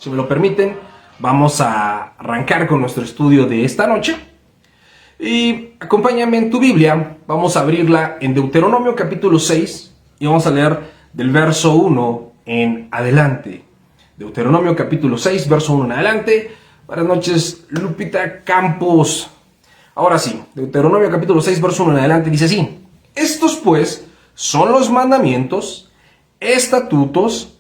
Si me lo permiten, vamos a arrancar con nuestro estudio de esta noche. Y acompáñame en tu Biblia, vamos a abrirla en Deuteronomio capítulo 6 y vamos a leer del verso 1 en adelante. Deuteronomio capítulo 6, verso 1 en adelante. Buenas noches, Lupita Campos. Ahora sí, Deuteronomio capítulo 6, verso 1 en adelante dice así: Estos pues son los mandamientos, estatutos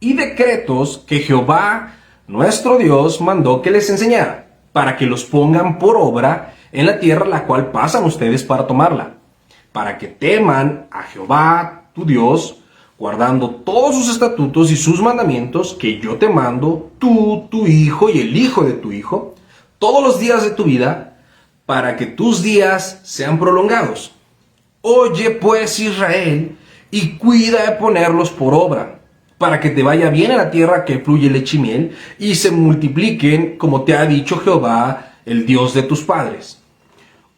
y decretos que Jehová nuestro Dios mandó que les enseñara, para que los pongan por obra en la tierra la cual pasan ustedes para tomarla, para que teman a Jehová tu Dios, guardando todos sus estatutos y sus mandamientos que yo te mando, tú, tu hijo y el hijo de tu hijo, todos los días de tu vida, para que tus días sean prolongados. Oye pues, Israel, y cuida de ponerlos por obra, para que te vaya bien en la tierra que fluye leche y miel, y se multipliquen como te ha dicho Jehová, el Dios de tus padres.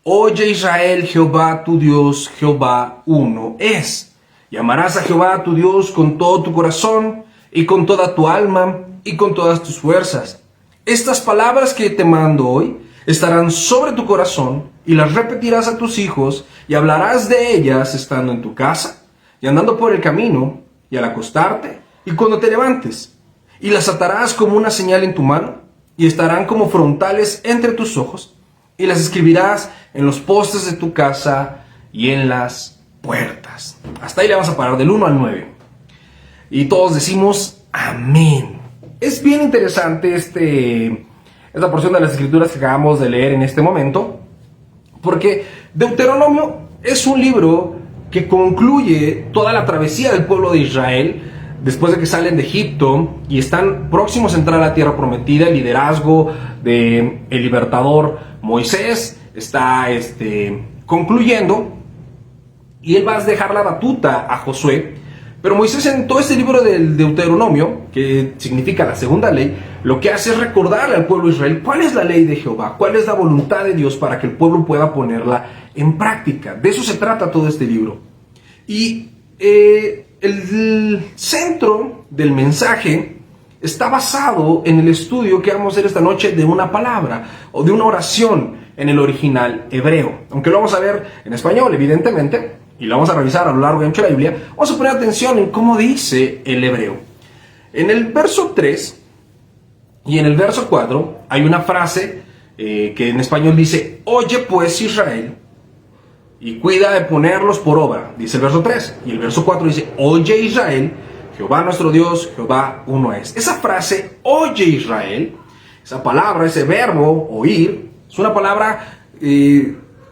Oye Israel, Jehová tu Dios, Jehová uno es. Y amarás a Jehová tu Dios con todo tu corazón, y con toda tu alma, y con todas tus fuerzas. Estas palabras que te mando hoy estarán sobre tu corazón, y las repetirás a tus hijos, y hablarás de ellas estando en tu casa, y andando por el camino, y al acostarte, y cuando te levantes, y las atarás como una señal en tu mano, y estarán como frontales entre tus ojos, y las escribirás en los postes de tu casa y en las puertas. Hasta ahí le vamos a parar del 1 al 9. Y todos decimos amén. Es bien interesante esta porción de las escrituras que acabamos de leer en este momento, porque Deuteronomio es un libro que concluye toda la travesía del pueblo de Israel después de que salen de Egipto y están próximos a entrar a la tierra prometida. El liderazgo del libertador Moisés está concluyendo, y él va a dejar la batuta a Josué. Pero Moisés, en todo este libro del Deuteronomio, que significa la segunda ley, lo que hace es recordarle al pueblo de Israel cuál es la ley de Jehová, cuál es la voluntad de Dios para que el pueblo pueda ponerla en práctica. De eso se trata todo este libro. Y el centro del mensaje está basado en el estudio que vamos a hacer esta noche de una palabra o de una oración en el original hebreo. Aunque lo vamos a ver en español, evidentemente, y lo vamos a revisar a lo largo y ancho de la Biblia, vamos a poner atención en cómo dice el hebreo. En el verso 3 y en el verso 4 hay una frase que en español dice: Oye pues, Israel, y cuida de ponerlos por obra, dice el verso 3. Y el verso 4 dice: Oye Israel, Jehová nuestro Dios, Jehová uno es. Esa frase, oye Israel, esa palabra, ese verbo, oír, es una palabra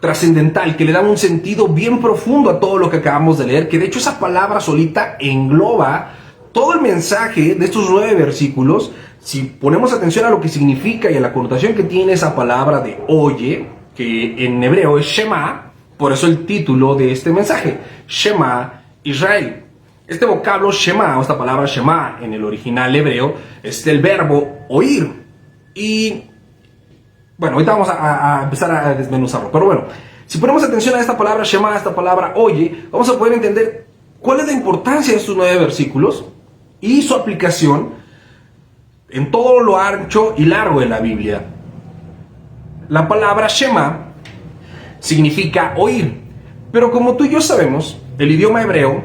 trascendental, que le da un sentido bien profundo a todo lo que acabamos de leer, que de hecho esa palabra solita engloba todo el mensaje de estos 9 versículos. Si ponemos atención a lo que significa y a la connotación que tiene esa palabra de oye, que en hebreo es Shema, por eso el título de este mensaje, Shema Israel. Este vocablo Shema, o esta palabra Shema en el original hebreo, es el verbo oír. Y bueno, ahorita vamos a empezar a desmenuzarlo. Pero bueno, si ponemos atención a esta palabra Shema, a esta palabra oye, vamos a poder entender cuál es la importancia de estos 9 versículos y su aplicación en todo lo ancho y largo de la Biblia. La palabra Shema significa oír, pero como tú y yo sabemos, el idioma hebreo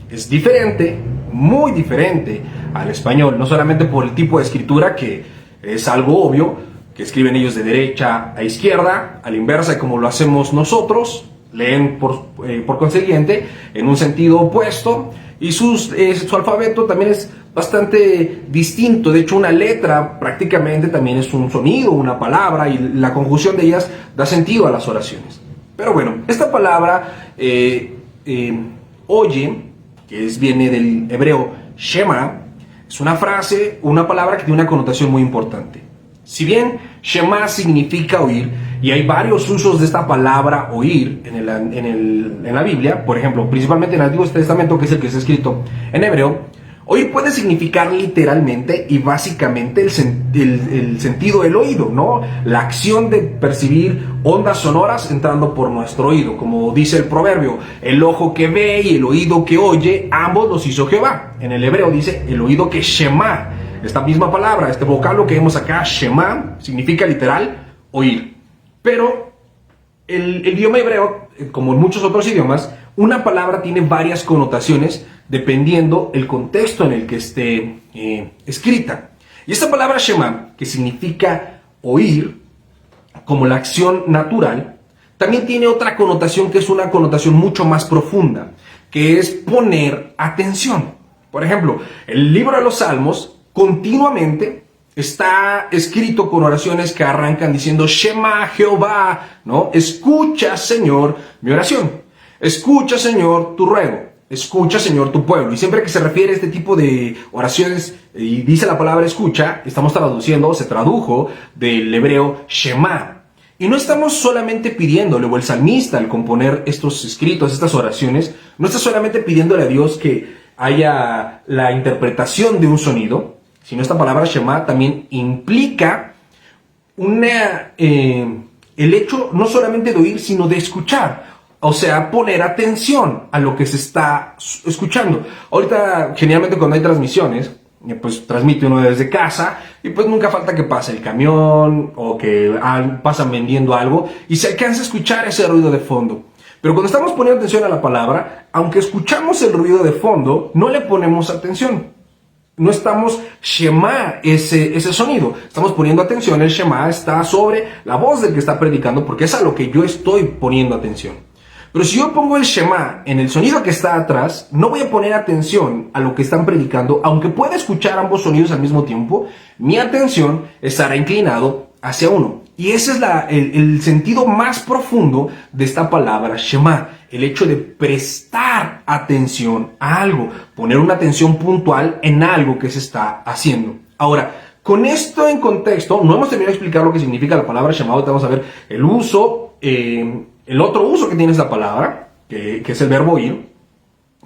es diferente, muy diferente al español, no solamente por el tipo de escritura, que es algo obvio, que escriben ellos de derecha a izquierda, a la inversa como lo hacemos nosotros, leen por consiguiente en un sentido opuesto, y su alfabeto también es bastante distinto. De hecho, una letra prácticamente también es un sonido, una palabra, y la conjunción de ellas da sentido a las oraciones. Pero bueno, esta palabra oye, que viene del hebreo Shema, es una frase, una palabra que tiene una connotación muy importante. Si bien Shema significa oír, y hay varios usos de esta palabra oír en la Biblia, por ejemplo, principalmente en el Antiguo Testamento, que es el que está escrito en hebreo, oír puede significar literalmente y básicamente el sentido del oído, ¿no? La acción de percibir ondas sonoras entrando por nuestro oído, como dice el proverbio: el ojo que ve y el oído que oye, ambos los hizo Jehová. En el hebreo dice el oído que Shema, esta misma palabra, este vocablo que vemos acá, Shema, significa literal oír. Pero el idioma hebreo, como en muchos otros idiomas, una palabra tiene varias connotaciones dependiendo el contexto en el que esté escrita. Y esta palabra Shema, que significa oír, como la acción natural, también tiene otra connotación que es una connotación mucho más profunda, que es poner atención. Por ejemplo, el libro de los Salmos continuamente está escrito con oraciones que arrancan diciendo Shema Jehová, ¿no? Escucha, Señor, mi oración. Escucha, Señor, tu ruego. Escucha, Señor, tu pueblo. Y siempre que se refiere a este tipo de oraciones y dice la palabra escucha, estamos traduciendo, se tradujo del hebreo Shema. Y no estamos solamente pidiéndole, o el salmista al componer estos escritos, estas oraciones, no está solamente pidiéndole a Dios que haya la interpretación de un sonido, sino esta palabra Shema también implica el hecho no solamente de oír, sino de escuchar. O sea, poner atención a lo que se está escuchando. Ahorita, generalmente cuando hay transmisiones, pues transmite uno desde casa y pues nunca falta que pase el camión o que pasan vendiendo algo y se alcanza a escuchar ese ruido de fondo. Pero cuando estamos poniendo atención a la palabra, aunque escuchamos el ruido de fondo, no le ponemos atención. No estamos Shema ese sonido. Estamos poniendo atención. El Shema está sobre la voz del que está predicando porque es a lo que yo estoy poniendo atención. Pero si yo pongo el Shema en el sonido que está atrás, no voy a poner atención a lo que están predicando, aunque pueda escuchar ambos sonidos al mismo tiempo, mi atención estará inclinado hacia uno. Y ese es el sentido más profundo de esta palabra Shema, el hecho de prestar atención a algo, poner una atención puntual en algo que se está haciendo. Ahora, con esto en contexto, no hemos terminado de explicar lo que significa la palabra Shema, ahorita vamos a ver el uso, el otro uso que tiene esta palabra, que es el verbo oír,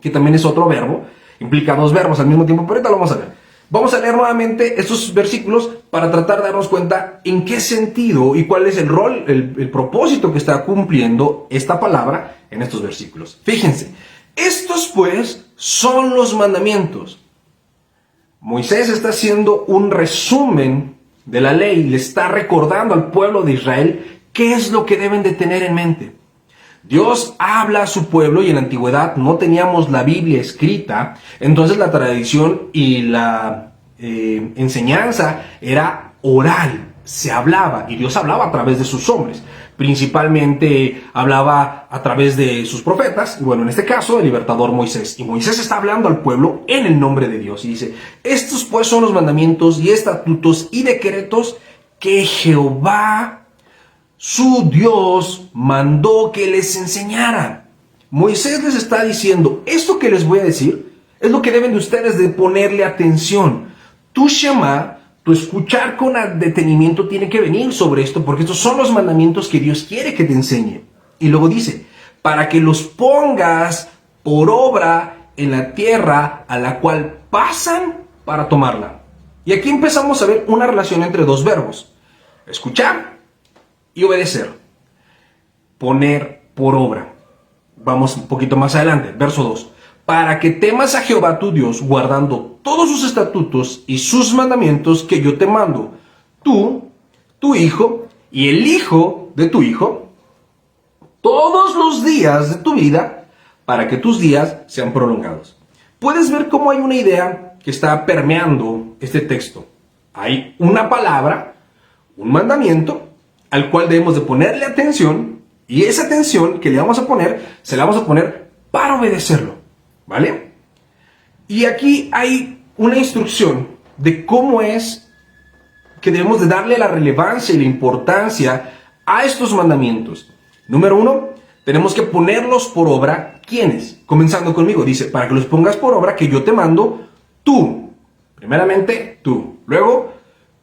que también es otro verbo, implica dos verbos al mismo tiempo, pero ahorita lo vamos a ver. Vamos a leer nuevamente estos versículos para tratar de darnos cuenta en qué sentido y cuál es el rol, el propósito que está cumpliendo esta palabra en estos versículos. Fíjense, estos pues son los mandamientos. Moisés está haciendo un resumen de la ley, le está recordando al pueblo de Israel qué es lo que deben de tener en mente. Dios habla a su pueblo y en la antigüedad no teníamos la Biblia escrita, entonces la tradición y la enseñanza era oral, se hablaba y Dios hablaba a través de sus hombres. Principalmente hablaba a través de sus profetas, y bueno, en este caso el libertador Moisés. Y Moisés está hablando al pueblo en el nombre de Dios y dice, estos pues son los mandamientos y estatutos y decretos que Jehová su Dios mandó que les enseñaran. Moisés les está diciendo, esto que les voy a decir es lo que deben de ustedes de ponerle atención. Tu Shema, tu escuchar con detenimiento tiene que venir sobre esto, porque estos son los mandamientos que Dios quiere que te enseñe. Y luego dice, para que los pongas por obra en la tierra a la cual pasan para tomarla. Y aquí empezamos a ver una relación entre dos verbos, escuchar y obedecer, poner por obra. Vamos un poquito más adelante, verso 2. Para que temas a Jehová tu Dios, guardando todos sus estatutos y sus mandamientos que yo te mando, tú, tu hijo y el hijo de tu hijo, todos los días de tu vida, para que tus días sean prolongados. Puedes ver cómo hay una idea que está permeando este texto. Hay una palabra, un mandamiento, al cual debemos de ponerle atención, y esa atención que le vamos a poner, se la vamos a poner para obedecerlo, ¿vale? Y aquí hay una instrucción de cómo es que debemos de darle la relevancia y la importancia a estos mandamientos. Número 1, tenemos que ponerlos por obra. ¿Quiénes? Comenzando conmigo, dice, para que los pongas por obra que yo te mando, tú. Primeramente, tú. Luego,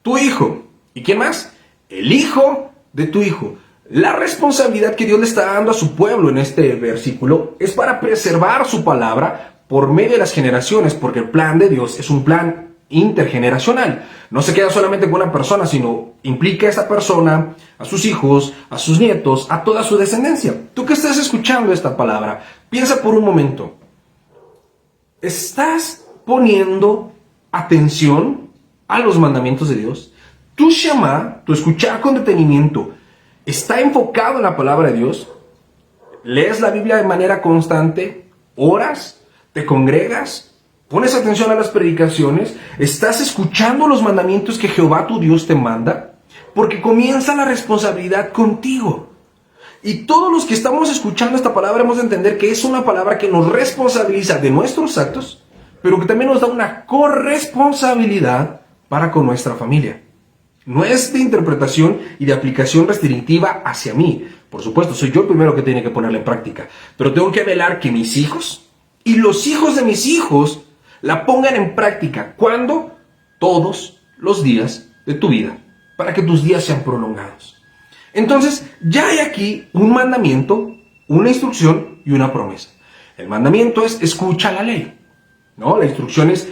tu hijo. ¿Y quién más? El hijo de tu hijo. La responsabilidad que Dios le está dando a su pueblo en este versículo es para preservar su palabra por medio de las generaciones, porque el plan de Dios es un plan intergeneracional. No se queda solamente con una persona, sino implica a esta persona, a sus hijos, a sus nietos, a toda su descendencia. Tú que estás escuchando esta palabra, piensa por un momento. ¿Estás poniendo atención a los mandamientos de Dios, tu Shema, tu escuchar con detenimiento, está enfocado en la palabra de Dios, lees la Biblia de manera constante, oras, te congregas, pones atención a las predicaciones, estás escuchando los mandamientos que Jehová tu Dios te manda, porque comienza la responsabilidad contigo. Y todos los que estamos escuchando esta palabra hemos de entender que es una palabra que nos responsabiliza de nuestros actos, pero que también nos da una corresponsabilidad para con nuestra familia. No es de interpretación y de aplicación restrictiva hacia mí. Por supuesto, soy yo el primero que tiene que ponerla en práctica. Pero tengo que velar que mis hijos y los hijos de mis hijos la pongan en práctica. ¿Cuándo? Todos los días de tu vida, para que tus días sean prolongados. Entonces, ya hay aquí un mandamiento, una instrucción y una promesa. El mandamiento es escucha la ley, ¿no? La instrucción es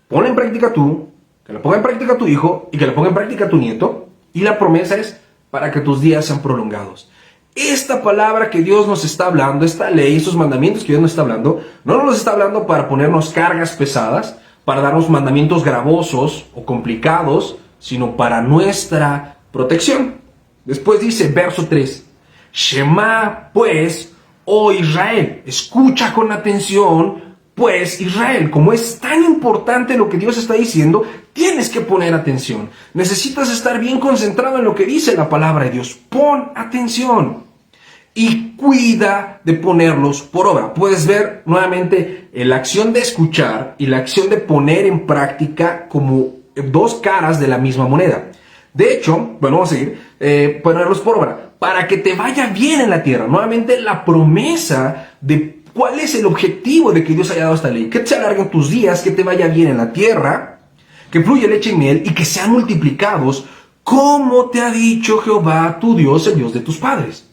ponla en práctica tú, que la ponga en práctica tu hijo y que la ponga en práctica tu nieto. Y la promesa es para que tus días sean prolongados. Esta palabra que Dios nos está hablando, esta ley, estos mandamientos que Dios nos está hablando, no nos los está hablando para ponernos cargas pesadas, para darnos mandamientos gravosos o complicados, sino para nuestra protección. Después dice, verso 3, Shema, pues, oh Israel, escucha con atención, pues Israel, como es tan importante lo que Dios está diciendo, tienes que poner atención. Necesitas estar bien concentrado en lo que dice la palabra de Dios. Pon atención y cuida de ponerlos por obra. Puedes ver nuevamente la acción de escuchar y la acción de poner en práctica como dos caras de la misma moneda. De hecho, bueno, vamos a seguir, ponerlos por obra, para que te vaya bien en la tierra. Nuevamente la promesa de cuál es el objetivo de que Dios haya dado esta ley. Que te alarguen tus días, que te vaya bien en la tierra, que fluya leche y miel y que sean multiplicados, como te ha dicho Jehová tu Dios, el Dios de tus padres.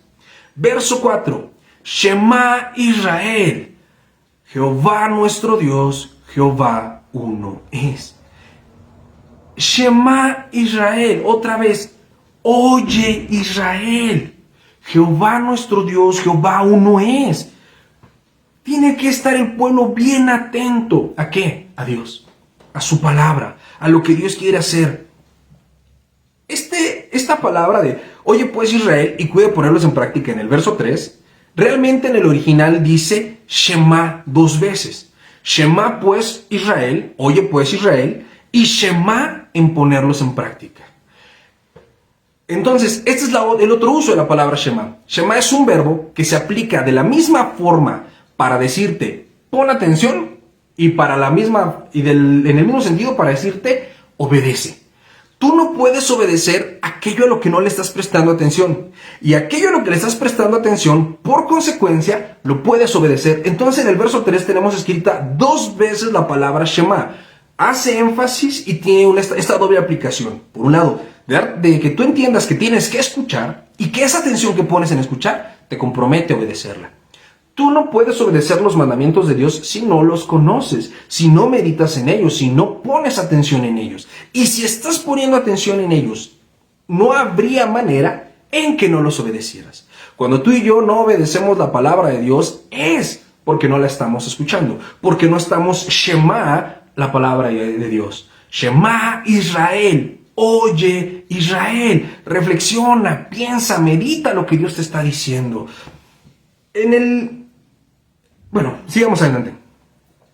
Verso 4, Shema Israel, Jehová nuestro Dios, Jehová uno es. Shema Israel, otra vez, oye Israel, Jehová nuestro Dios, Jehová uno es. Tiene que estar el pueblo bien atento. ¿A qué? A Dios, a su palabra, a lo que Dios quiere hacer. Esta palabra de, oye pues Israel, y cuida ponerlos en práctica en el verso 3, realmente en el original dice Shema dos veces. Shema pues Israel, oye pues Israel, y Shema en ponerlos en práctica. Entonces, este es el otro uso de la palabra Shema. Shema es un verbo que se aplica de la misma forma para decirte pon atención y en el mismo sentido para decirte obedece. Tú no puedes obedecer aquello a lo que no le estás prestando atención. Y aquello a lo que le estás prestando atención, por consecuencia, lo puedes obedecer. Entonces en el verso 3 tenemos escrita dos veces la palabra Shema. Hace énfasis y tiene esta doble aplicación. Por un lado, de que tú entiendas que tienes que escuchar y que esa atención que pones en escuchar te compromete a obedecerla. Tú no puedes obedecer los mandamientos de Dios si no los conoces, si no meditas en ellos, si no pones atención en ellos. Y si estás poniendo atención en ellos, no habría manera en que no los obedecieras. Cuando tú y yo no obedecemos la palabra de Dios es porque no la estamos escuchando, porque no estamos Shema la palabra de Dios. Shema Israel, oye Israel, reflexiona, piensa, medita lo que Dios te está diciendo. Bueno, sigamos adelante.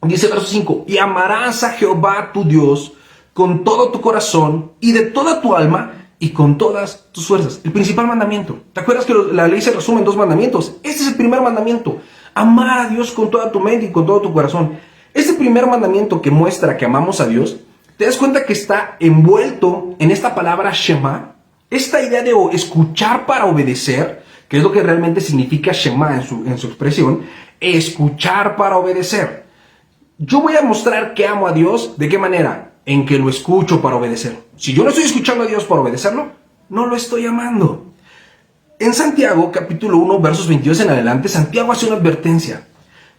Dice verso 5, y amarás a Jehová tu Dios con todo tu corazón y de toda tu alma y con todas tus fuerzas. El principal mandamiento. ¿Te acuerdas que la ley se resume en dos mandamientos? Este es el primer mandamiento. Amar a Dios con toda tu mente y con todo tu corazón. Este primer mandamiento que muestra que amamos a Dios, ¿te das cuenta que está envuelto en esta palabra Shema? Esta idea de escuchar para obedecer, que es lo que realmente significa Shema en su expresión, escuchar para obedecer. Yo voy a mostrar que amo a Dios, ¿de qué manera? En que lo escucho para obedecer. Si yo no estoy escuchando a Dios para obedecerlo, no lo estoy amando. En Santiago, capítulo 1, versos 22 en adelante, Santiago hace una advertencia.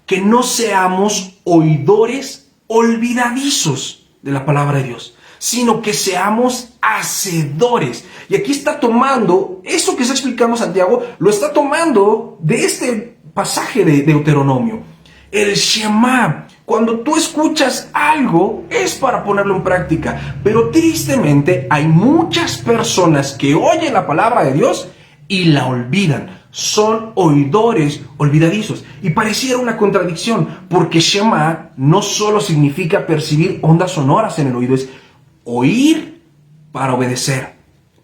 Que no seamos oidores olvidadizos de la palabra de Dios, sino que seamos hacedores. Y aquí está tomando, eso que está explicando Santiago, lo está tomando de este pasaje de Deuteronomio. El Shema, Cuando tú escuchas algo es para ponerlo en práctica, pero tristemente hay muchas personas que oyen la palabra de Dios y la olvidan. Son oidores olvidadizos. Y pareciera una contradicción, porque Shema no solo significa percibir ondas sonoras en el oído, es oír para obedecer.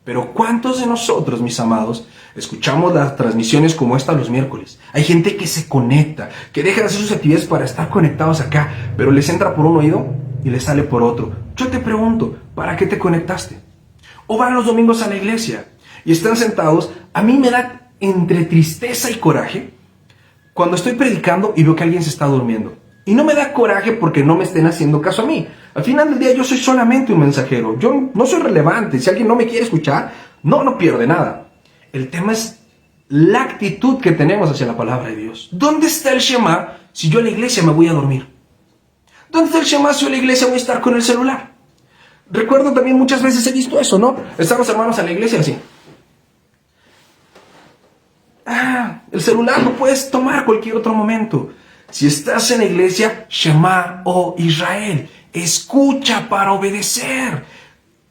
Pero ¿cuántos de nosotros, mis amados, escuchamos las transmisiones como esta los miércoles? Hay gente que se conecta, que deja de hacer sus actividades para estar conectados acá, pero les entra por un oído y les sale por otro. Yo te pregunto, ¿para qué te conectaste? ¿O van los domingos a la iglesia y están sentados? A mí me da entre tristeza y coraje cuando estoy predicando y veo que alguien se está durmiendo. Y no me da coraje porque no me estén haciendo caso a mí. Al final del día yo soy solamente un mensajero. Yo no soy relevante. Si alguien no me quiere escuchar, no pierde nada. El tema es la actitud que tenemos hacia la palabra de Dios. ¿Dónde está el Shema si yo a la iglesia me voy a dormir? ¿Dónde está el Shema si yo a la iglesia voy a estar con el celular? Recuerdo también muchas veces he visto eso, ¿no? Están los hermanos en la iglesia así. El celular lo puedes tomar cualquier otro momento. Si estás en la iglesia, Shema, oh Israel, escucha para obedecer.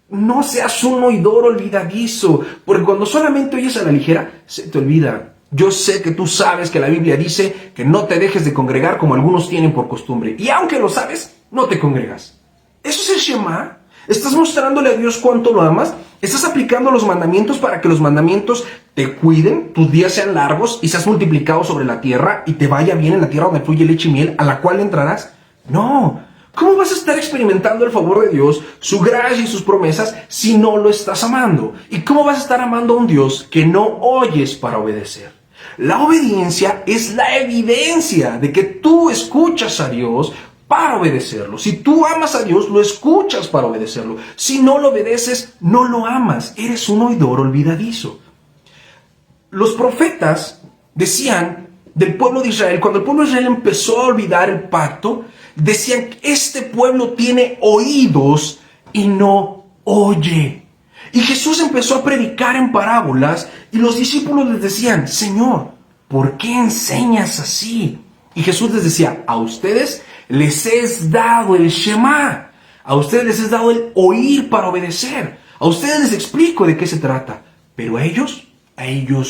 No seas un oidor olvidadizo, porque cuando solamente oyes a la ligera, se te olvida. Yo sé que tú sabes que la Biblia dice que no te dejes de congregar como algunos tienen por costumbre. Y aunque lo sabes, no te congregas. ¿Eso es el Shema? ¿Estás mostrándole a Dios cuánto lo amas? ¿Estás aplicando los mandamientos para que los mandamientos te cuiden, tus días sean largos y seas multiplicado sobre la tierra y te vaya bien en la tierra donde fluye leche y miel, a la cual entrarás? No. ¿Cómo vas a estar experimentando el favor de Dios, su gracia y sus promesas si no lo estás amando? ¿Y cómo vas a estar amando a un Dios que no oyes para obedecer? La obediencia es la evidencia de que tú escuchas a Dios para obedecerlo. Si tú amas a Dios, lo escuchas para obedecerlo. Si no lo obedeces, no lo amas. Eres un oidor olvidadizo. Los profetas decían del pueblo de Israel, cuando el pueblo de Israel empezó a olvidar el pacto, decían que este pueblo tiene oídos y no oye. Y Jesús empezó a predicar en parábolas y los discípulos les decían, Señor, ¿por qué enseñas así? Y Jesús les decía, a ustedes les es dado el Shema, a ustedes les es dado el oír para obedecer, a ustedes les explico de qué se trata, pero a ellos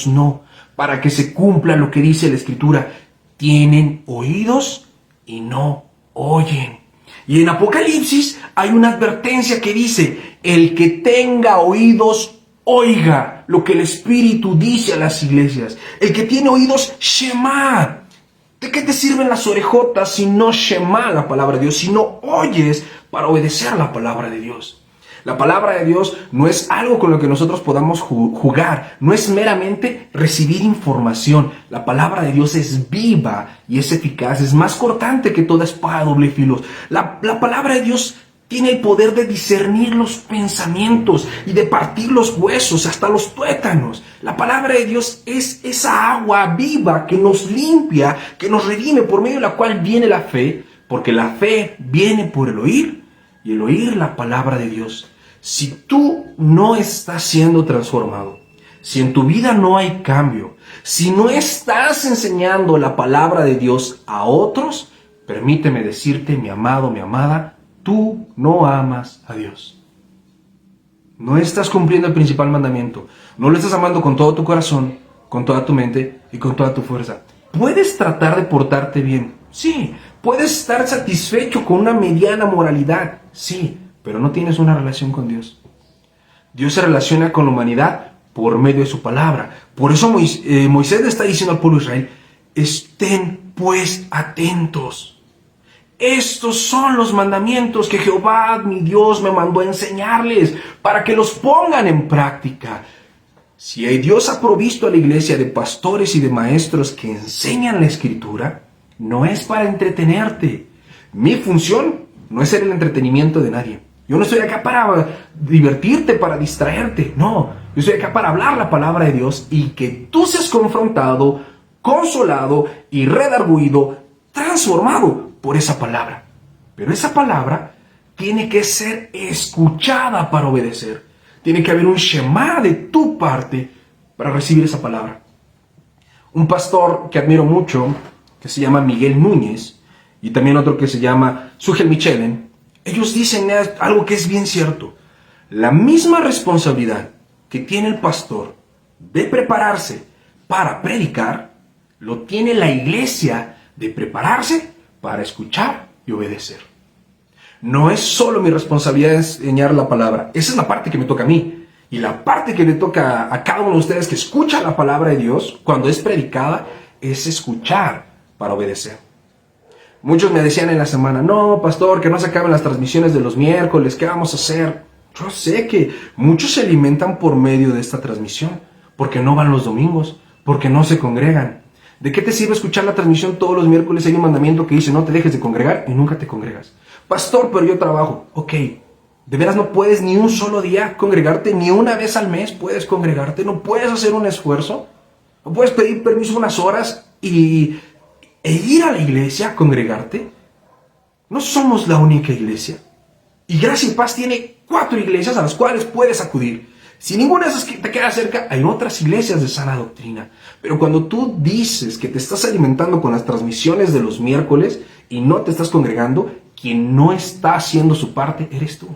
no, para que se cumpla lo que dice la Escritura, tienen oídos y no oyen. Y en Apocalipsis hay una advertencia que dice, el que tenga oídos, oiga lo que el Espíritu dice a las iglesias. El que tiene oídos, Shema. ¿De qué te sirven las orejotas si no Shema la palabra de Dios, si no oyes para obedecer la palabra de Dios? La palabra de Dios no es algo con lo que nosotros podamos jugar, no es meramente recibir información. La palabra de Dios es viva y es eficaz, es más cortante que toda espada de doble filo. La palabra de Dios tiene el poder de discernir los pensamientos y de partir los huesos hasta los tuétanos. La palabra de Dios es esa agua viva que nos limpia, que nos redime, por medio de la cual viene la fe, porque la fe viene por el oír y el oír la palabra de Dios. Si tú no estás siendo transformado, si en tu vida no hay cambio, si no estás enseñando la palabra de Dios a otros, permíteme decirte, mi amado, mi amada, tú no amas a Dios. No estás cumpliendo el principal mandamiento. No lo estás amando con todo tu corazón, con toda tu mente y con toda tu fuerza. Puedes tratar de portarte bien, sí. Puedes estar satisfecho con una mediana moralidad, sí. Pero no tienes una relación con Dios. Dios se relaciona con la humanidad por medio de su palabra. Por eso Moisés le está diciendo al pueblo de Israel, estén pues atentos. Estos son los mandamientos que Jehová, mi Dios, me mandó a enseñarles para que los pongan en práctica. Si Dios ha provisto a la iglesia de pastores y de maestros que enseñan la Escritura, no es para entretenerte. Mi función no es ser el entretenimiento de nadie. Yo no estoy acá para divertirte, para distraerte. No, yo estoy acá para hablar la palabra de Dios y que tú seas confrontado, consolado y redarguido, transformado por esa palabra. Pero esa palabra tiene que ser escuchada para obedecer. Tiene que haber un Shema de tu parte para recibir esa palabra. Un pastor que admiro mucho, que se llama Miguel Núñez, y también otro que se llama Sugel Michelen, ellos dicen algo que es bien cierto. La misma responsabilidad que tiene el pastor de prepararse para predicar, lo tiene la iglesia de prepararse para escuchar y obedecer. No es solo mi responsabilidad enseñar la palabra, esa es la parte que me toca a mí. Y la parte que le toca a cada uno de ustedes que escucha la palabra de Dios cuando es predicada es escuchar para obedecer. Muchos me decían en la semana, no, pastor, que no se acaben las transmisiones de los miércoles, ¿qué vamos a hacer? Yo sé que muchos se alimentan por medio de esta transmisión, porque no van los domingos, porque no se congregan. ¿De qué te sirve escuchar la transmisión todos los miércoles? Hay un mandamiento que dice, no te dejes de congregar y nunca te congregas. Pastor, pero yo trabajo. Ok, ¿de veras no puedes ni un solo día congregarte? ¿Ni una vez al mes puedes congregarte? ¿No puedes hacer un esfuerzo? ¿No puedes pedir permiso unas horas e ir a la iglesia a congregarte? No somos la única iglesia. Y Gracia y Paz tiene 4 iglesias a las cuales puedes acudir. Si ninguna de esas te queda cerca, hay otras iglesias de sana doctrina. Pero cuando tú dices que te estás alimentando con las transmisiones de los miércoles y no te estás congregando, quien no está haciendo su parte eres tú.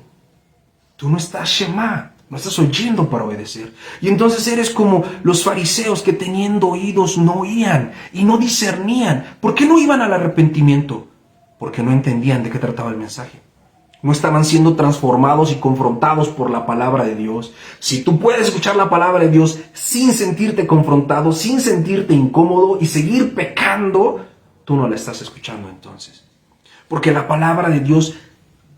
Tú no estás Shema, no estás oyendo para obedecer. Y entonces eres como los fariseos que teniendo oídos no oían y no discernían. ¿Por qué no iban al arrepentimiento? Porque no entendían de qué trataba el mensaje. No estaban siendo transformados y confrontados por la palabra de Dios. Si tú puedes escuchar la palabra de Dios sin sentirte confrontado, sin sentirte incómodo y seguir pecando, tú no la estás escuchando entonces. Porque la palabra de Dios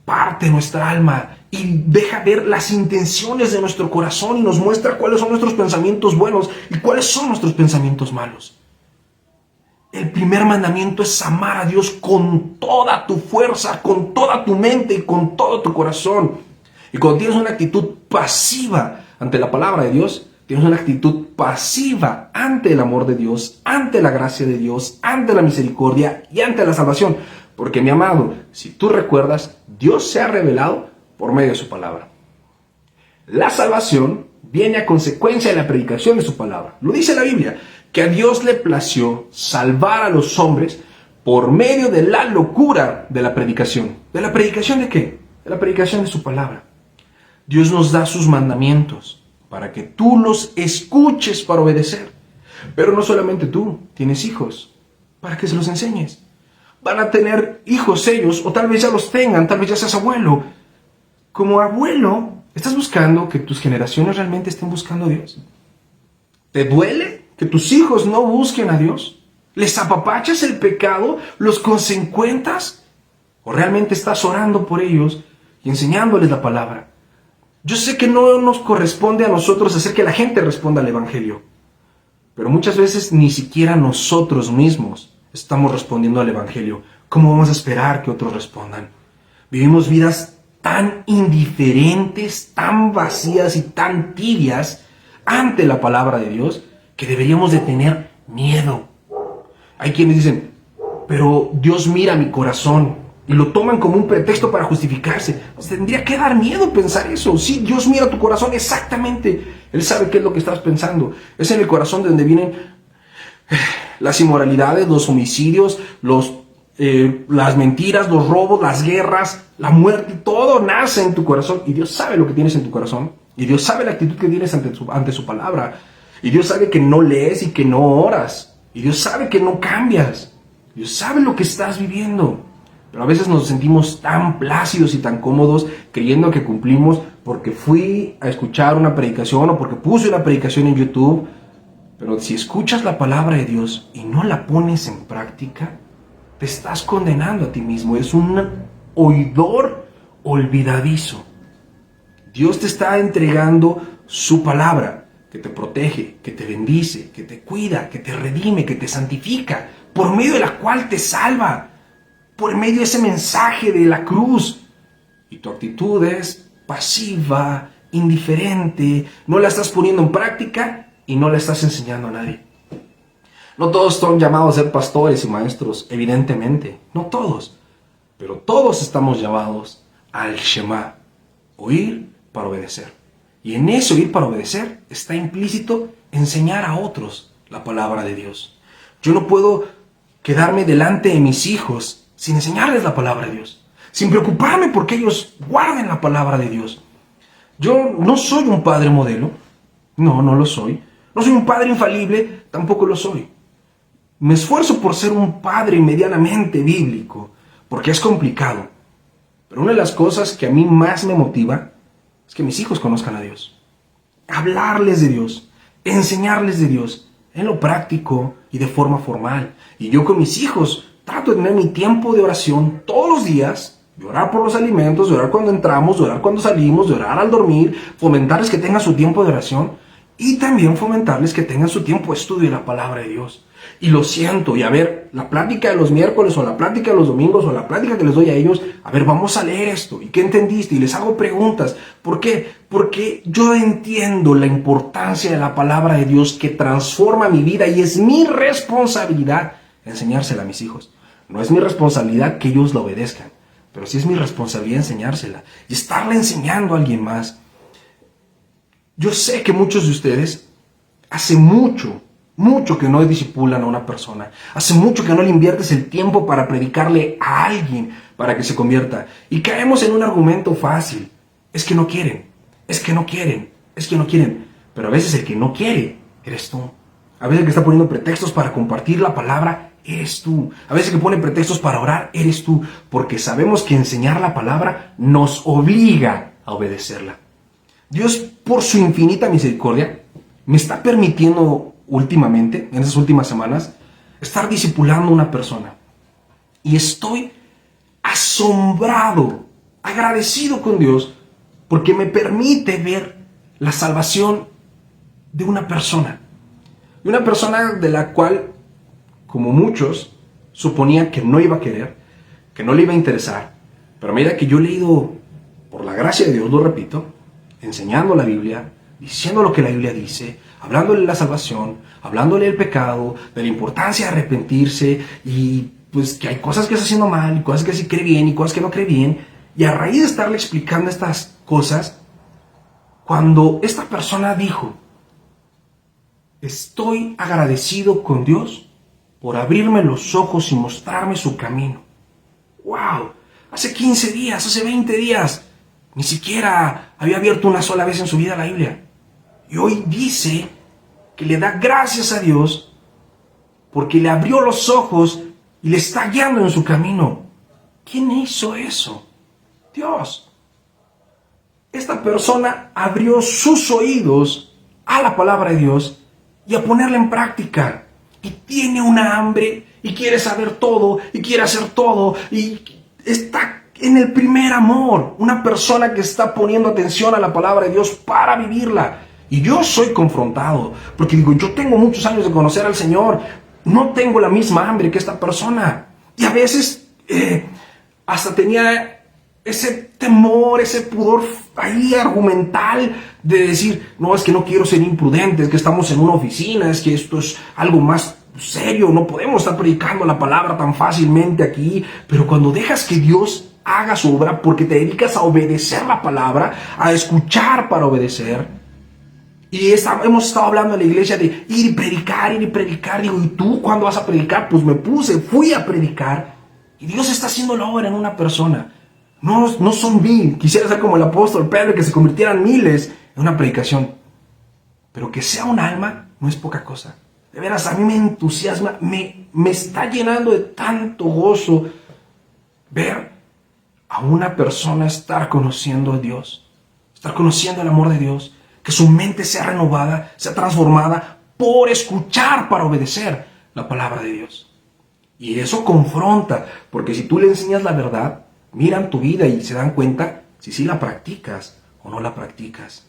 parte nuestra alma y deja ver las intenciones de nuestro corazón y nos muestra cuáles son nuestros pensamientos buenos y cuáles son nuestros pensamientos malos. El primer mandamiento es amar a Dios con toda tu fuerza, con toda tu mente y con todo tu corazón. Y cuando tienes una actitud pasiva ante la palabra de Dios, tienes una actitud pasiva ante el amor de Dios, ante la gracia de Dios, ante la misericordia y ante la salvación. Porque, mi amado, si tú recuerdas, Dios se ha revelado por medio de su palabra. La salvación viene a consecuencia de la predicación de su palabra. Lo dice la Biblia, que a Dios le plació salvar a los hombres por medio de la locura de la predicación. ¿De la predicación de qué? De la predicación de su palabra. Dios nos da sus mandamientos para que tú los escuches para obedecer. Pero no solamente tú, tienes hijos, para que se los enseñes. Van a tener hijos ellos, o tal vez ya los tengan, tal vez ya seas abuelo. Como abuelo, ¿estás buscando que tus generaciones realmente estén buscando a Dios? ¿Te duele que tus hijos no busquen a Dios? ¿Les apapachas el pecado? ¿Los consecuentas? ¿O realmente estás orando por ellos y enseñándoles la palabra? Yo sé que no nos corresponde a nosotros hacer que la gente responda al Evangelio, pero muchas veces ni siquiera nosotros mismos estamos respondiendo al Evangelio. ¿Cómo vamos a esperar que otros respondan? Vivimos vidas tan indiferentes, tan vacías y tan tibias ante la palabra de Dios que deberíamos de tener miedo. Hay quienes dicen, pero Dios mira mi corazón, y lo toman como un pretexto para justificarse. Pues tendría que dar miedo pensar eso. Sí, Dios mira tu corazón exactamente. Él sabe qué es lo que estás pensando. Es en el corazón de donde vienen las inmoralidades, los homicidios, las mentiras, los robos, las guerras, la muerte. Todo nace en tu corazón. Y Dios sabe lo que tienes en tu corazón. Y Dios sabe la actitud que tienes ante su palabra. Y Dios sabe que no lees y que no oras. Y Dios sabe que no cambias. Dios sabe lo que estás viviendo. Pero a veces nos sentimos tan plácidos y tan cómodos creyendo que cumplimos porque fui a escuchar una predicación o porque puse una predicación en YouTube. Pero si escuchas la palabra de Dios y no la pones en práctica, te estás condenando a ti mismo. Es un oidor olvidadizo. Dios te está entregando su palabra que te protege, que te bendice, que te cuida, que te redime, que te santifica, por medio de la cual te salva, por medio de ese mensaje de la cruz. Y tu actitud es pasiva, indiferente, no la estás poniendo en práctica y no la estás enseñando a nadie. No todos son llamados a ser pastores y maestros, evidentemente, no todos, pero todos estamos llamados al Shema, oír para obedecer. Y en ese oír para obedecer está implícito enseñar a otros la palabra de Dios. Yo no puedo quedarme delante de mis hijos sin enseñarles la palabra de Dios, sin preocuparme porque ellos guarden la palabra de Dios. Yo no soy un padre modelo, no lo soy. No soy un padre infalible, tampoco lo soy. Me esfuerzo por ser un padre medianamente bíblico, porque es complicado. Pero una de las cosas que a mí más me motiva es que mis hijos conozcan a Dios. Hablarles de Dios, enseñarles de Dios, en lo práctico y de forma formal. Y yo con mis hijos trato de tener mi tiempo de oración todos los días, de orar por los alimentos, de orar cuando entramos, de orar cuando salimos, de orar al dormir, fomentarles que tengan su tiempo de oración y también fomentarles que tengan su tiempo de estudio de la palabra de Dios. Y lo siento, y a ver, la plática de los miércoles o la plática de los domingos o la plática que les doy a ellos, a ver, vamos a leer esto, ¿y qué entendiste? Y les hago preguntas. ¿Por qué? Porque yo entiendo la importancia de la palabra de Dios que transforma mi vida y es mi responsabilidad enseñársela a mis hijos. No es mi responsabilidad que ellos la obedezcan, pero sí es mi responsabilidad enseñársela y estarla enseñando a alguien más. Yo sé que muchos de ustedes hace mucho que no discipulan a una persona. Hace mucho que no le inviertes el tiempo para predicarle a alguien para que se convierta. Y caemos en un argumento fácil. Es que no quieren, es que no quieren, es que no quieren. Pero a veces el que no quiere eres tú. A veces el que está poniendo pretextos para compartir la palabra eres tú. A veces el que pone pretextos para orar eres tú. Porque sabemos que enseñar la palabra nos obliga a obedecerla. Dios, por su infinita misericordia, me está permitiendo últimamente, en esas últimas semanas, estar discipulando a una persona. Y estoy asombrado, agradecido con Dios, porque me permite ver la salvación de una persona. De una persona de la cual, como muchos, suponía que no iba a querer, que no le iba a interesar. Pero mira que yo he leído, por la gracia de Dios, lo repito, enseñando la Biblia, diciendo lo que la Biblia dice, hablándole de la salvación, hablándole del pecado, de la importancia de arrepentirse y pues que hay cosas que está haciendo mal, y cosas que sí cree bien y cosas que no cree bien. Y a raíz de estarle explicando estas cosas, cuando esta persona dijo, estoy agradecido con Dios por abrirme los ojos y mostrarme su camino. ¡Wow! Hace 15 días, hace 20 días, ni siquiera había abierto una sola vez en su vida la Biblia. Y hoy dice que le da gracias a Dios porque le abrió los ojos y le está guiando en su camino. ¿Quién hizo eso? Dios. Esta persona abrió sus oídos a la palabra de Dios y a ponerla en práctica. Y tiene una hambre y quiere saber todo y quiere hacer todo y está en el primer amor, una persona que está poniendo atención a la palabra de Dios para vivirla. Y yo soy confrontado, porque digo, yo tengo muchos años de conocer al Señor, no tengo la misma hambre que esta persona. Y a veces hasta tenía ese temor, ese pudor ahí argumental de decir, no, es que no quiero ser imprudente, es que estamos en una oficina, es que esto es algo más serio, no podemos estar predicando la palabra tan fácilmente aquí. Pero cuando dejas que Dios haga su obra, porque te dedicas a obedecer la palabra, a escuchar para obedecer. Y hemos estado hablando en la iglesia de ir y predicar. Digo, ¿y tú cuándo vas a predicar? Pues fui a predicar. Y Dios está haciendo la obra en una persona. No son 1000. Quisiera ser como el apóstol Pedro, que se convirtieran miles en una predicación. Pero que sea un alma no es poca cosa. De veras, a mí me entusiasma, me está llenando de tanto gozo ver a una persona estar conociendo a Dios, estar conociendo el amor de Dios, que su mente sea renovada, sea transformada por escuchar para obedecer la palabra de Dios. Y eso confronta, porque si tú le enseñas la verdad, miran tu vida y se dan cuenta si sí la practicas o no la practicas.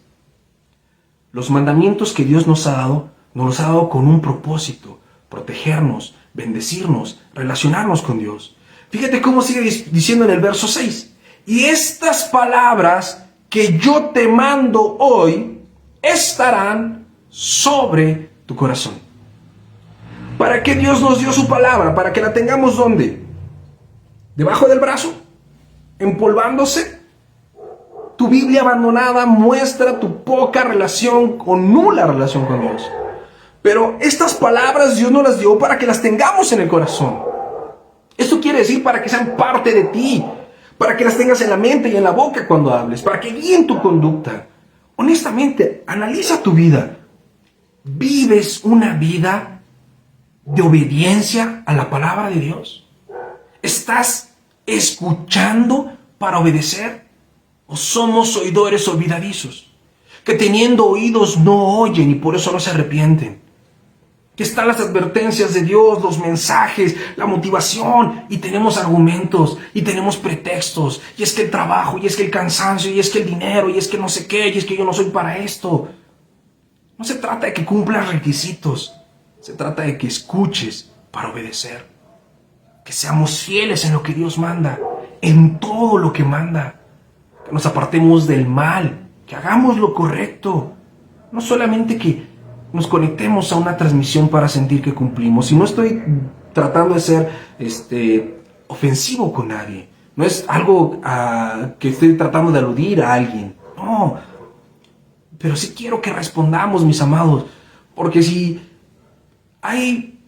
Los mandamientos que Dios nos ha dado con un propósito: protegernos, bendecirnos, relacionarnos con Dios. Fíjate cómo sigue diciendo en el verso 6. Y estas palabras que yo te mando hoy estarán sobre tu corazón. ¿Para qué Dios nos dio su palabra? ¿Para que la tengamos dónde? ¿Debajo del brazo? ¿Empolvándose? Tu Biblia abandonada muestra tu poca relación o nula relación con Dios. Pero estas palabras Dios nos las dio para que las tengamos en el corazón. Esto quiere decir para que sean parte de ti, para que las tengas en la mente y en la boca cuando hables, para que guíen tu conducta. Honestamente, analiza tu vida. ¿Vives una vida de obediencia a la palabra de Dios? ¿Estás escuchando para obedecer? ¿O somos oidores olvidadizos, que teniendo oídos no oyen y por eso no se arrepienten? Que están las advertencias de Dios, los mensajes, la motivación, y tenemos argumentos, y tenemos pretextos, y es que el trabajo, y es que el cansancio, y es que el dinero, y es que no sé qué, y es que yo no soy para esto. No se trata de que cumplas requisitos, se trata de que escuches para obedecer, que seamos fieles en lo que Dios manda, en todo lo que manda, que nos apartemos del mal, que hagamos lo correcto, no solamente que nos conectemos a una transmisión para sentir que cumplimos. Y no estoy tratando de ser ofensivo con nadie. No es algo que estoy tratando de aludir a alguien. No. Pero sí quiero que respondamos, mis amados. Porque si hay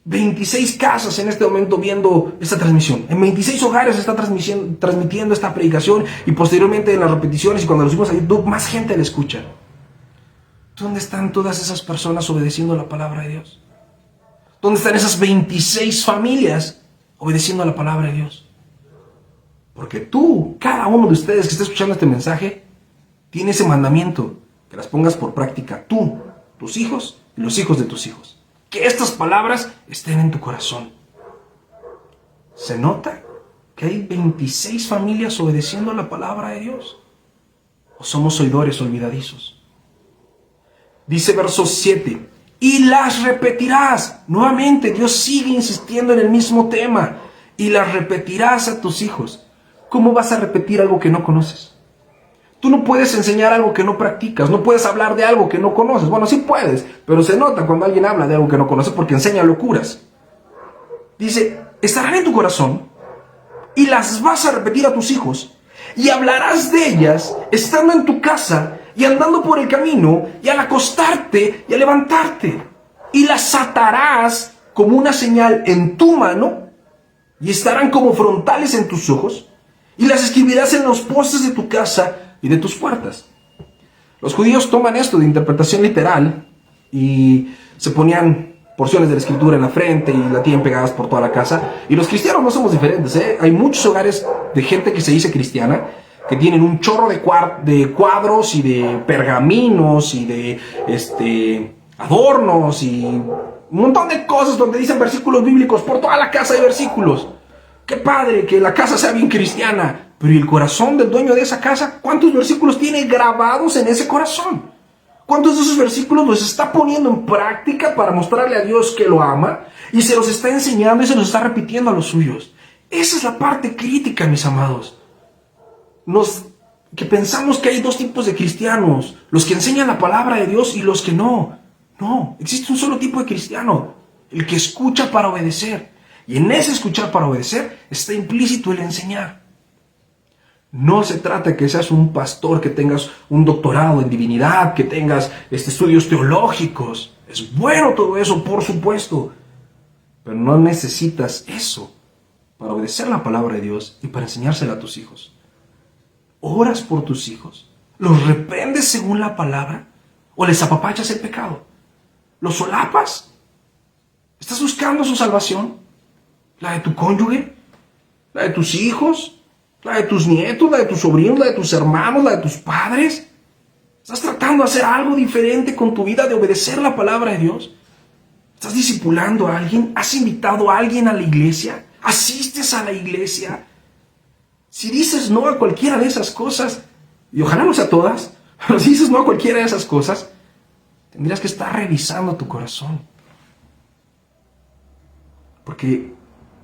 26 casas en este momento viendo esta transmisión, en 26 hogares se está transmitiendo esta predicación, y posteriormente en las repeticiones y cuando lo subimos a YouTube, más gente la escucha. ¿Dónde están todas esas personas obedeciendo la palabra de Dios? ¿Dónde están esas 26 familias obedeciendo a la palabra de Dios? Porque tú, cada uno de ustedes que está escuchando este mensaje, tiene ese mandamiento, que las pongas por práctica tú, tus hijos y los hijos de tus hijos. Que estas palabras estén en tu corazón. ¿Se nota que hay 26 familias obedeciendo a la palabra de Dios? ¿O somos oidores olvidadizos? Dice verso 7, y las repetirás. Nuevamente Dios sigue insistiendo en el mismo tema. Y las repetirás a tus hijos. ¿Cómo vas a repetir algo que no conoces? Tú no puedes enseñar algo que no practicas. No puedes hablar de algo que no conoces. Bueno, sí puedes, pero se nota cuando alguien habla de algo que no conoce porque enseña locuras. Dice, estarán en tu corazón y las vas a repetir a tus hijos. Y hablarás de ellas estando en tu casa y andando por el camino, y al acostarte y al levantarte. Y las atarás como una señal en tu mano, y estarán como frontales en tus ojos, y las escribirás en los postes de tu casa y de tus puertas. Los judíos toman esto de interpretación literal, y se ponían porciones de la escritura en la frente, y la tienen pegadas por toda la casa. Y los cristianos no somos diferentes, ¿eh? Hay muchos hogares de gente que se dice cristiana, que tienen un chorro de cuadros y de pergaminos y de adornos y un montón de cosas donde dicen versículos bíblicos. Por toda la casa hay versículos. ¡Qué padre que la casa sea bien cristiana! Pero ¿y el corazón del dueño de esa casa? ¿Cuántos versículos tiene grabados en ese corazón? ¿Cuántos de esos versículos los está poniendo en práctica para mostrarle a Dios que lo ama? Y se los está enseñando y se los está repitiendo a los suyos. Esa es la parte crítica, mis amados. Que pensamos que hay dos tipos de cristianos, los que enseñan la palabra de Dios y los que no. No, existe un solo tipo de cristiano, el que escucha para obedecer. Y en ese escuchar para obedecer está implícito el enseñar. No se trata de que seas un pastor, que tengas un doctorado en divinidad, que tengas estudios teológicos. Es bueno todo eso, por supuesto, pero no necesitas eso para obedecer la palabra de Dios y para enseñársela a tus hijos. ¿Oras por tus hijos? ¿Los reprendes según la palabra? ¿O les apapachas el pecado? ¿Los solapas? ¿Estás buscando su salvación? ¿La de tu cónyuge? ¿La de tus hijos? ¿La de tus nietos? ¿La de tus sobrinos? ¿La de tus hermanos? ¿La de tus padres? ¿Estás tratando de hacer algo diferente con tu vida, de obedecer la palabra de Dios? ¿Estás discipulando a alguien? ¿Has invitado a alguien a la iglesia? ¿Asistes a la iglesia? Si dices no a cualquiera de esas cosas, y ojalá no sea todas, pero si dices no a cualquiera de esas cosas, tendrías que estar revisando tu corazón. Porque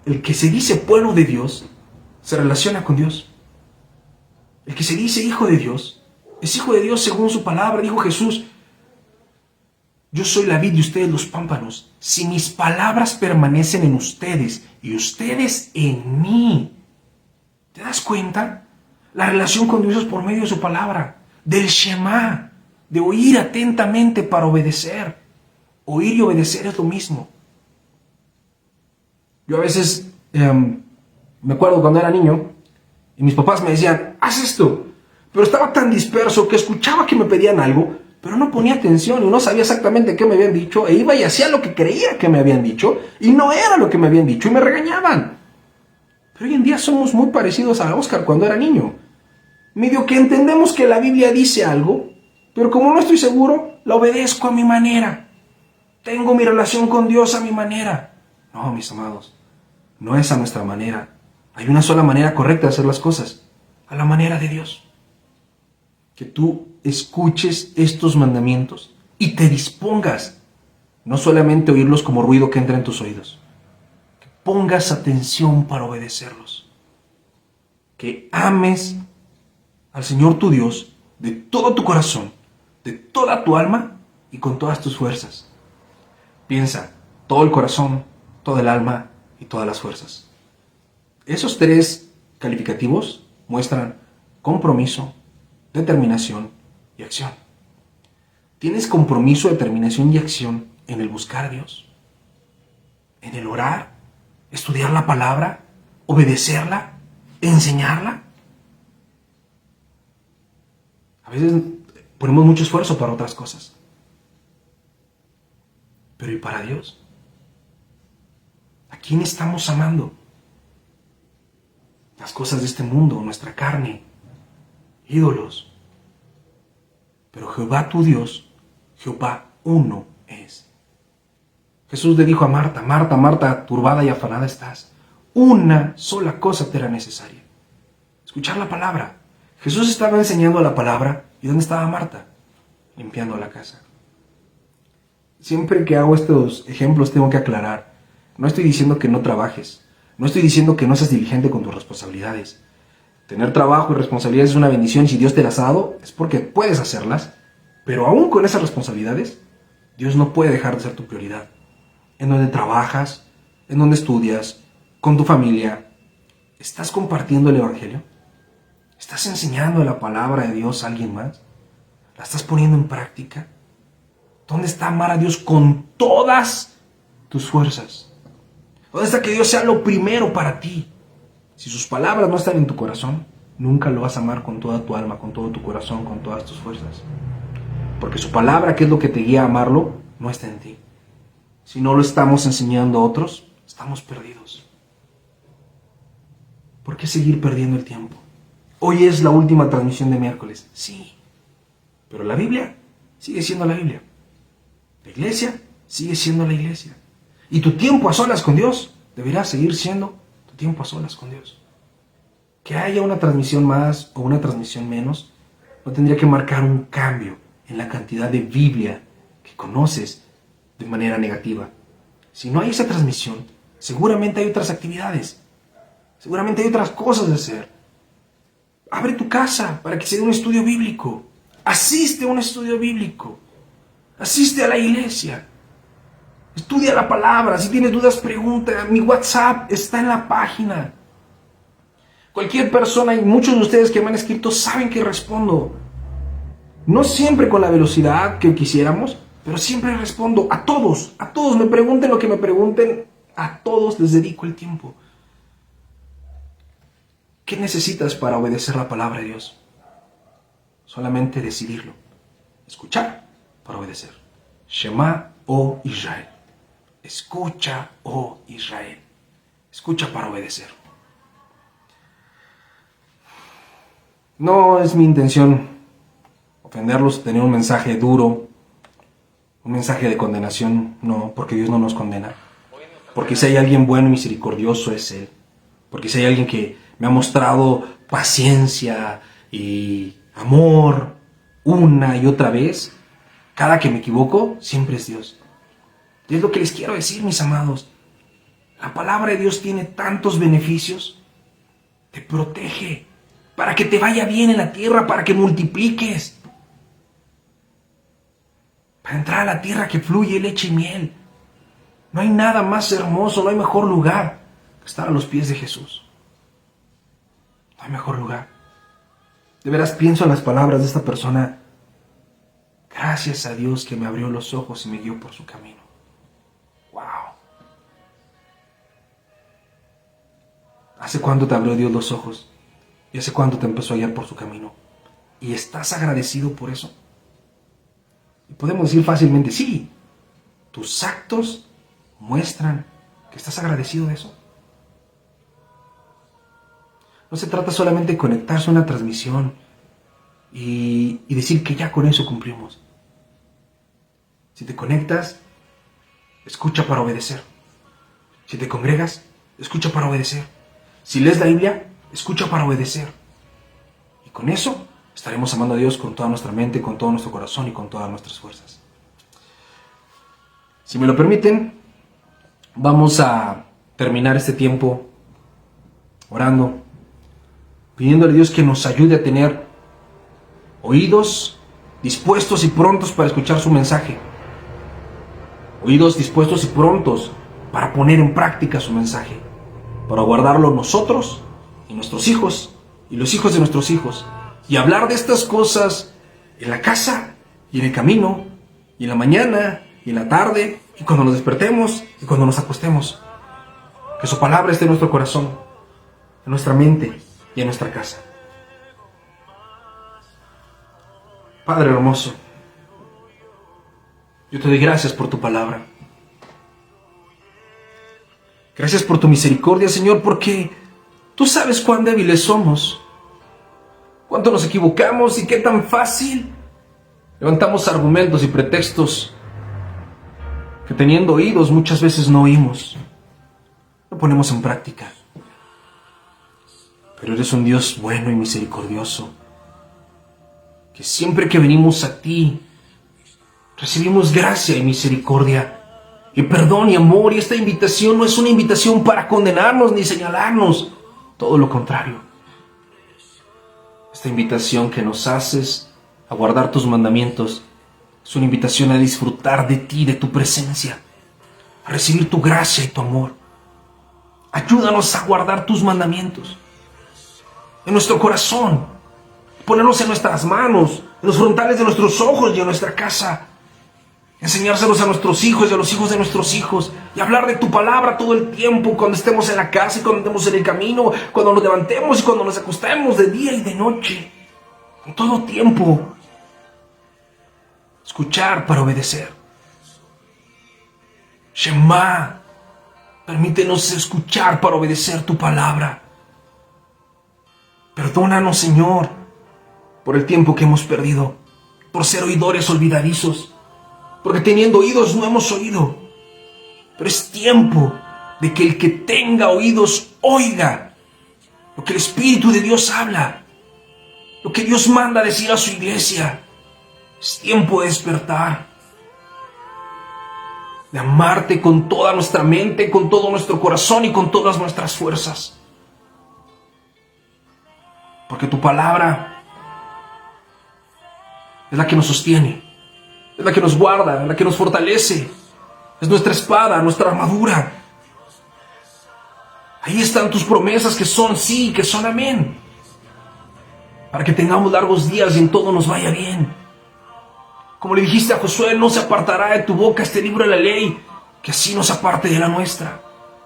el que se dice pueblo de Dios se relaciona con Dios. El que se dice hijo de Dios es hijo de Dios según su palabra. Dijo Jesús, yo soy la vid y ustedes los pámpanos. Si mis palabras permanecen en ustedes y ustedes en mí, ¿te das cuenta? La relación con Dios es por medio de su palabra, del Shema, de oír atentamente para obedecer. Oír y obedecer es lo mismo. Yo a veces Me acuerdo cuando era niño y mis papás me decían, haz esto, pero estaba tan disperso que escuchaba que me pedían algo, pero no ponía atención y no sabía exactamente qué me habían dicho, e iba y hacía lo que creía que me habían dicho y no era lo que me habían dicho y me regañaban. Pero hoy en día somos muy parecidos a Oscar cuando era niño. Medio que entendemos que la Biblia dice algo, pero como no estoy seguro, la obedezco a mi manera. Tengo mi relación con Dios a mi manera. No, mis amados, no es a nuestra manera. Hay una sola manera correcta de hacer las cosas, a la manera de Dios. Que tú escuches estos mandamientos y te dispongas, no solamente oírlos como ruido que entra en tus oídos, que pongas atención para obedecerlos, que ames al Señor tu Dios de todo tu corazón, de toda tu alma y con todas tus fuerzas. Piensa, todo el corazón, todo el alma y todas las fuerzas. Esos tres calificativos muestran compromiso, determinación y acción. ¿Tienes compromiso, determinación y acción en el buscar a Dios? ¿En el orar? ¿Estudiar la palabra? ¿Obedecerla? ¿Enseñarla? A veces ponemos mucho esfuerzo para otras cosas. Pero ¿y para Dios? ¿A quién estamos amando? Las cosas de este mundo, nuestra carne, ídolos. Pero Jehová tu Dios, Jehová uno es. Jesús le dijo a Marta, Marta, Marta, turbada y afanada estás. Una sola cosa te era necesaria. Escuchar la palabra. Jesús estaba enseñando la palabra. ¿Y dónde estaba Marta? Limpiando la casa. Siempre que hago estos ejemplos tengo que aclarar. No estoy diciendo que no trabajes. No estoy diciendo que no seas diligente con tus responsabilidades. Tener trabajo y responsabilidades es una bendición. Si Dios te las ha dado, es porque puedes hacerlas. Pero aún con esas responsabilidades, Dios no puede dejar de ser tu prioridad. En donde trabajas, en donde estudias, con tu familia, ¿estás compartiendo el Evangelio? ¿Estás enseñando la palabra de Dios a alguien más? ¿La estás poniendo en práctica? ¿Dónde está amar a Dios con todas tus fuerzas? ¿Dónde está que Dios sea lo primero para ti? Si sus palabras no están en tu corazón, nunca lo vas a amar con toda tu alma, con todo tu corazón, con todas tus fuerzas. Porque su palabra, que es lo que te guía a amarlo, no está en ti. Si no lo estamos enseñando a otros, estamos perdidos. ¿Por qué seguir perdiendo el tiempo? Hoy es la última transmisión de miércoles, sí. Pero la Biblia sigue siendo la Biblia. La iglesia sigue siendo la iglesia. Y tu tiempo a solas con Dios deberá seguir siendo tu tiempo a solas con Dios. Que haya una transmisión más o una transmisión menos, no tendría que marcar un cambio en la cantidad de Biblia que conoces de manera negativa. Si no hay esa transmisión, seguramente hay otras actividades. Seguramente hay otras cosas de hacer. Abre tu casa para que se dé un estudio bíblico. Asiste a un estudio bíblico. Asiste a la iglesia. Estudia la palabra. Si tienes dudas, pregunta. Mi WhatsApp está en la página. Cualquier persona, y muchos de ustedes que me han escrito saben que respondo. No siempre con la velocidad que quisiéramos, pero siempre respondo. A todos me pregunten lo que me pregunten. A todos les dedico el tiempo. ¿Qué necesitas para obedecer la palabra de Dios? Solamente decidirlo. Escuchar para obedecer. Shema, oh Israel. Escucha, oh Israel. Escucha para obedecer. No es mi intención ofenderlos, tener un mensaje duro, un mensaje de condenación, no, porque Dios no nos condena. Porque si hay alguien bueno y misericordioso es Él. Porque si hay alguien que me ha mostrado paciencia y amor una y otra vez, cada que me equivoco, siempre es Dios. Y es lo que les quiero decir, mis amados. La palabra de Dios tiene tantos beneficios. Te protege para que te vaya bien en la tierra, para que multipliques. Para entrar a la tierra que fluye leche y miel. No hay nada más hermoso, no hay mejor lugar que estar a los pies de Jesús. No hay mejor lugar. De veras pienso en las palabras de esta persona. Gracias a Dios que me abrió los ojos y me guió por su camino. Wow. ¿Hace cuánto te abrió Dios los ojos? ¿Y hace cuánto te empezó a guiar por su camino? ¿Y estás agradecido por eso? Y podemos decir fácilmente, sí, tus actos muestran que estás agradecido de eso. No se trata solamente de conectarse a una transmisión y decir que ya con eso cumplimos. Si te conectas, escucha para obedecer. Si te congregas, escucha para obedecer. Si lees la Biblia, escucha para obedecer. Y con eso estaremos amando a Dios con toda nuestra mente, con todo nuestro corazón y con todas nuestras fuerzas. Si me lo permiten, vamos a terminar este tiempo orando, pidiéndole a Dios que nos ayude a tener oídos dispuestos y prontos para escuchar su mensaje. Oídos dispuestos y prontos para poner en práctica su mensaje, para guardarlo nosotros y nuestros hijos y los hijos de nuestros hijos, y hablar de estas cosas en la casa y en el camino y en la mañana y en la tarde y cuando nos despertemos y cuando nos acostemos. Que su palabra esté en nuestro corazón, en nuestra mente y en nuestra casa. Padre hermoso, yo te doy gracias por tu palabra. Gracias por tu misericordia, Señor, porque tú sabes cuán débiles somos, cuánto nos equivocamos y qué tan fácil levantamos argumentos y pretextos que teniendo oídos muchas veces no oímos, no ponemos en práctica. Pero eres un Dios bueno y misericordioso, que siempre que venimos a ti, recibimos gracia y misericordia, y perdón y amor, y esta invitación no es una invitación para condenarnos ni señalarnos, todo lo contrario. Esta invitación que nos haces a guardar tus mandamientos es una invitación a disfrutar de ti, de tu presencia, a recibir tu gracia y tu amor. Ayúdanos a guardar tus mandamientos en nuestro corazón, ponerlos en nuestras manos, en los frontales de nuestros ojos y en nuestra casa. Enseñárselos a nuestros hijos y a los hijos de nuestros hijos, y hablar de tu palabra todo el tiempo, cuando estemos en la casa y cuando estemos en el camino, cuando nos levantemos y cuando nos acostemos, de día y de noche, en todo tiempo. Escuchar para obedecer. Shema, permítenos escuchar para obedecer tu palabra. Perdónanos, Señor, por el tiempo que hemos perdido, por ser oidores olvidadizos, porque teniendo oídos no hemos oído. Pero es tiempo de que el que tenga oídos oiga lo que el Espíritu de Dios habla, lo que Dios manda decir a su iglesia. Es tiempo de despertar, de amarte con toda nuestra mente, con todo nuestro corazón y con todas nuestras fuerzas. Porque tu palabra es la que nos sostiene, es la que nos guarda, es la que nos fortalece, es nuestra espada, nuestra armadura. Ahí están tus promesas que son sí, que son amén, para que tengamos largos días y en todo nos vaya bien. Como le dijiste a Josué, no se apartará de tu boca este libro de la ley, que así no se aparte de la nuestra,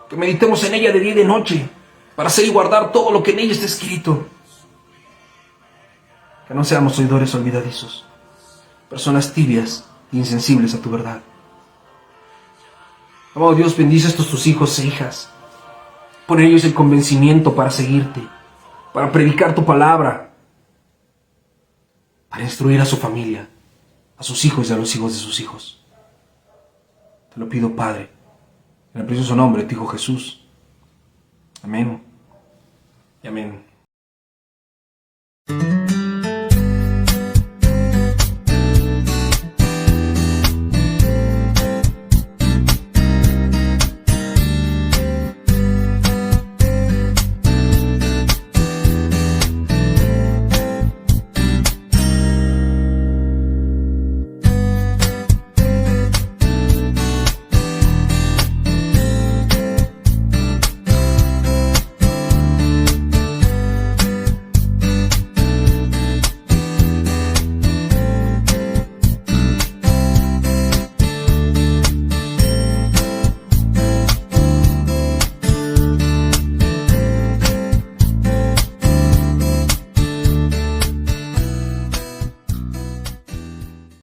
que meditemos en ella de día y de noche, para hacer y guardar todo lo que en ella está escrito. Que no seamos oidores olvidadizos, personas tibias e insensibles a tu verdad. Amado Dios, bendice a estos tus hijos e hijas. Pon en ellos el convencimiento para seguirte, para predicar tu palabra, para instruir a su familia, a sus hijos y a los hijos de sus hijos. Te lo pido, Padre, en el precioso nombre de tu Hijo Jesús. Amén y amén.